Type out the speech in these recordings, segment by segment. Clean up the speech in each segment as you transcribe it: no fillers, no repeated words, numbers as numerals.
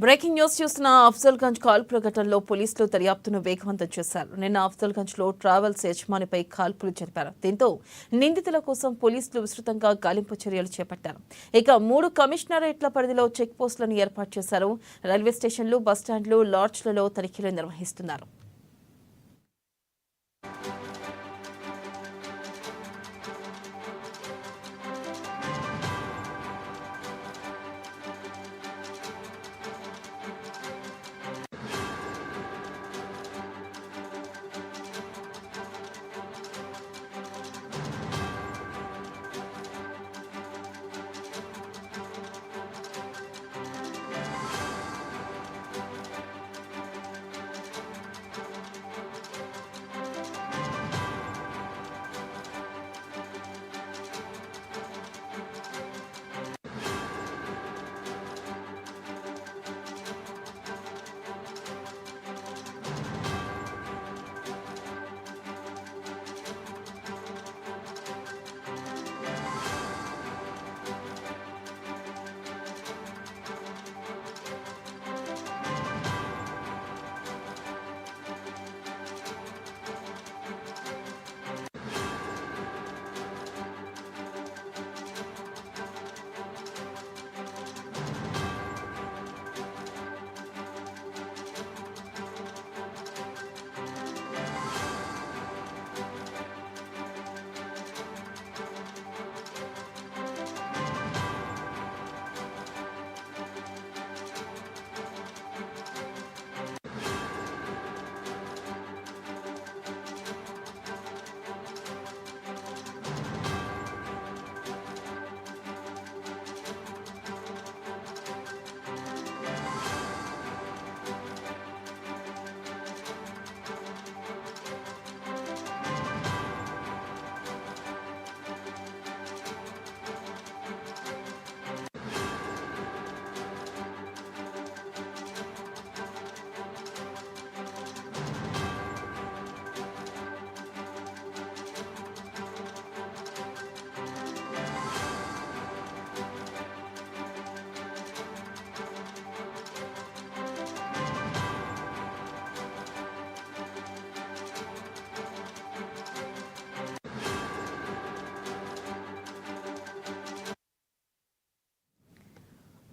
Breaking news చూస్తున్న అఫ్జల్గంజ్ కాల్పుల ఘటనలో పోలీసులు దర్యాప్తును వేగవంతం చేశారు. నిన్న అఫ్జల్గంజ్లో ట్రావెల్స్ యజమానిపై కాల్పులు జరిపారు. దీంతో నిందితుల కోసం పోలీసులు విస్తృతంగా గాలింపు చర్యలు చేపట్టారు. ఇక 3 కమిషనరేట్ల పరిధిలో చెక్ పోస్టులను ఏర్పాటు చేశారు. రైల్వే స్టేషన్లు, బస్టాండ్లు, లాడ్జ్లలో తనిఖీలు నిర్వహిస్తున్నారు.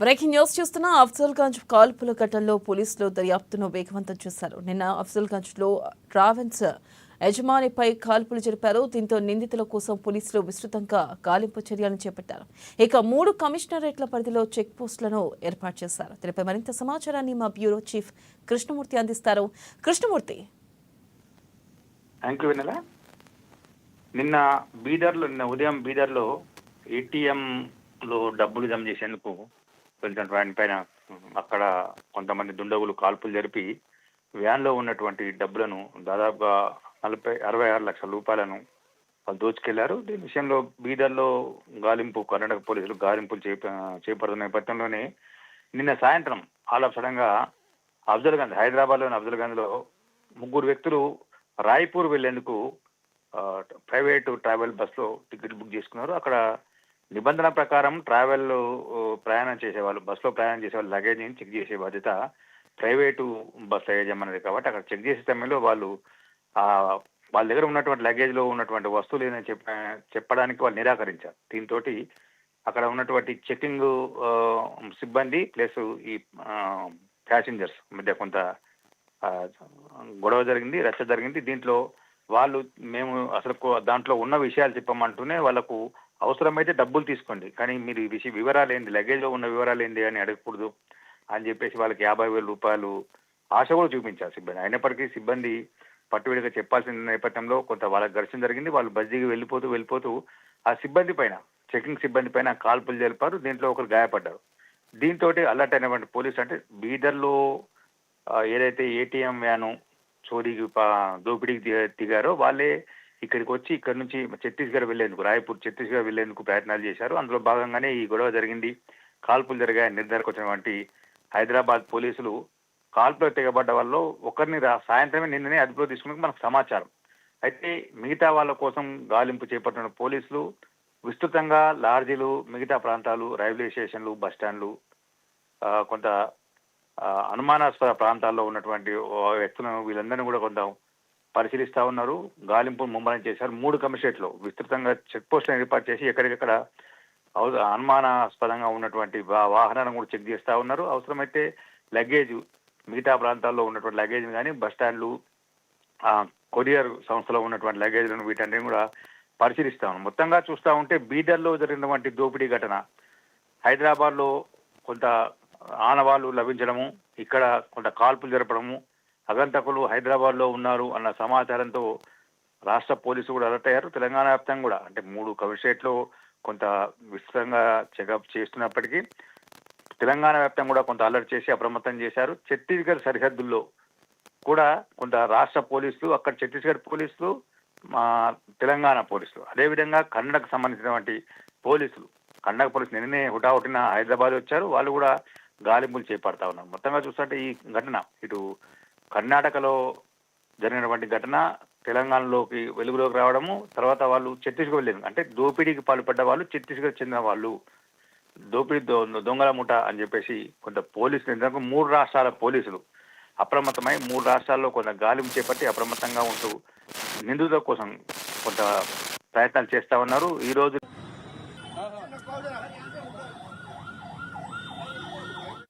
బ్రేకింగ్ న్యూస్ చూస్తున్న అఫ్జల్గంజ్ కాల్పుల ఘటనలో పోలీసులు దర్యాప్తును వేగవంతం చేశారు. నిన్న అఫ్జల్గంజ్లో ట్రావెల్స్ యజమానిపై కాల్పులు జరిపారు. దీంతో నిందితుల కోసం పోలీసులు విస్తృతంగా గాలింపు చర్యలను చేపట్టారు. ఇక 3 కమిషనరేట్ల పరిధిలో చెక్ పోస్టులను ఏర్పాటు చేశారు. దీనిపై మరింత సమాచారాన్ని మా బ్యూరో చీఫ్ కృష్ణమూర్తి అందిస్తారు. కృష్ణమూర్తి. నిన్న ఉదయం బీదర్లో ఏటీఎంలో డబ్బులు జమ చేసేందుకు వెళ్తున్న వాటి పైన అక్కడ కొంతమంది దుండగులు కాల్పులు జరిపి వ్యాన్లో ఉన్నటువంటి డబ్బులను దాదాపుగా 66 లక్షల రూపాయలను వాళ్ళు దోచుకెళ్లారు. దీని విషయంలో బీదర్లో కర్ణాటక పోలీసులు గాలింపులు చేపడుతున్న నేపథ్యంలోనే నిన్న సాయంత్రం ఆల్ ఆఫ్ సడన్ గా హైదరాబాద్లోని అఫ్జల్గంజ్లో 3 వ్యక్తులు రాయ్పూర్ వెళ్లేందుకు ప్రైవేటు ట్రావెల్ బస్లో టికెట్ బుక్ చేసుకున్నారు. అక్కడ నిబంధన ప్రకారం బస్సులో ప్రయాణం చేసేవాళ్ళు లగేజ్ ని చెక్ చేసే బాధ్యత ప్రైవేటు బస్ యజమానిది. కాబట్టి అక్కడ చెక్ చేసే సమయంలో వాళ్ళ దగ్గర ఉన్నటువంటి లగేజ్ లో ఉన్నటువంటి వస్తువులు ఏదైనా చెప్పడానికి వాళ్ళు నిరాకరించారు. దీంతో అక్కడ ఉన్నటువంటి చెకింగ్ సిబ్బంది ప్లస్ ఈ ప్యాసింజర్స్ మధ్య కొంత గొడవ జరిగింది, రచ్చ జరిగింది. దీంట్లో వాళ్ళు మేము అసలు దాంట్లో ఉన్న విషయాలు చెప్పమంటూనే వాళ్ళకు అవసరమైతే డబ్బులు తీసుకోండి, కానీ మీరు ఈ వివరాలు ఏంటి, లగేజ్ లో ఉన్న వివరాలు ఏంటి అని అడగకూడదు అని చెప్పేసి వాళ్ళకి 50,000 రూపాయలు ఆశ కూడా చూపించారు సిబ్బంది. అయినప్పటికీ సిబ్బంది పట్టువిడిగా చెప్పాల్సిన నేపథ్యంలో కొంత వాళ్ళకి ఘర్షణ జరిగింది. వాళ్ళు బస్జీకి వెళ్ళిపోతూ ఆ సిబ్బంది పైన, చెకింగ్ సిబ్బంది పైన కాల్పులు జరిపారు. దీంట్లో ఒకరు గాయపడ్డారు. దీంతో అలర్ట్ అయినటువంటి పోలీసు, అంటే బీదర్లో ఏదైతే ఏటీఎం వ్యాను దోపిడీకి దిగారో వాళ్ళే ఇక్కడికి వచ్చి ఇక్కడ నుంచి ఛత్తీస్గఢ్ వెళ్లేందుకు ప్రయత్నాలు చేశారు. అందులో భాగంగానే ఈ గొడవ జరిగింది, కాల్పులు జరిగాయని నిర్ధారణకు వచ్చినటువంటి హైదరాబాద్ పోలీసులు కాల్పులు తెగబడ్డ వాళ్ళు ఒకరిని సాయంత్రమే నిన్ననే అదుపులో తీసుకున్నట్టు మనకు సమాచారం. అయితే మిగతా వాళ్ళ కోసం గాలింపు చేపట్టిన పోలీసులు విస్తృతంగా లాడ్జీలు, మిగతా ప్రాంతాలు, రైల్వే స్టేషన్లు, బస్టాండ్లు, కొంత అనుమానాస్పద ప్రాంతాల్లో ఉన్నటువంటి వ్యక్తులను వీళ్ళందరినీ కూడా కొంత పరిశీలిస్తా ఉన్నారు. గాలింపు ముమ్మరం చేశారు. 3 కమిషనరేట్లో విస్తృతంగా చెక్ పోస్టులను ఏర్పాటు చేసి ఎక్కడికక్కడ అనుమానాస్పదంగా ఉన్నటువంటి వాహనాలను కూడా చెక్ చేస్తా ఉన్నారు. అవసరమైతే లగేజ్ మిగతా ప్రాంతాల్లో ఉన్నటువంటి లగేజ్ కానీ బస్ స్టాండ్లు కొరియర్ సంస్థలో ఉన్నటువంటి లగేజ్లను వీటన్నిటిని కూడా పరిశీలిస్తా ఉన్నాం. మొత్తంగా చూస్తూ ఉంటే బీదర్లో జరిగినటువంటి దోపిడీ ఘటన, హైదరాబాద్లో కొంత ఆనవాళ్లు లభించడము, ఇక్కడ కొంత కాల్పులు జరపడము, అగంతకులు హైదరాబాద్లో ఉన్నారు అన్న సమాచారంతో రాష్ట్ర పోలీసులు కూడా అలర్ట్ అయ్యారు. తెలంగాణ వ్యాప్తంగా కూడా అంటే 3 కమిషనరేట్లో కొంత విస్తృతంగా చెకప్ చేస్తున్నప్పటికీ తెలంగాణ వ్యాప్తంగా కూడా కొంత అలర్ట్ చేసి అప్రమత్తం చేశారు. ఛత్తీస్గఢ్ సరిహద్దుల్లో కూడా కొంత రాష్ట్ర పోలీసులు, అక్కడ ఛత్తీస్గఢ్ పోలీసులు, తెలంగాణ పోలీసులు, అదేవిధంగా కన్నడకు సంబంధించినటువంటి పోలీసులు, కన్నడ పోలీసులు నిన్ననే హుటాహుటిన హైదరాబాద్ వచ్చారు. వాళ్ళు కూడా గాలింపులు చేపడతా ఉన్నారు. మొత్తంగా చూస్తుంటే ఈ ఘటన ఇటు కర్ణాటకలో జరిగినటువంటి ఘటన తెలంగాణలోకి వెలుగులోకి రావడము, తర్వాత వాళ్ళు ఛత్తీస్గఢ్ వెళ్ళారు. అంటే దోపిడీకి పాల్పడ్డ వాళ్ళు ఛత్తీస్గఢ్ చెందిన వాళ్ళు, దోపిడీ దొంగల ముఠ అని చెప్పేసి కొంత పోలీసులు 3 రాష్ట్రాల పోలీసులు అప్రమత్తమై 3 రాష్ట్రాల్లో కొంత గాలింపు చేపట్టి అప్రమత్తంగా ఉంటూ నిందితుల కోసం కొంత ప్రయత్నాలు చేస్తా ఉన్నారు. ఈ రోజు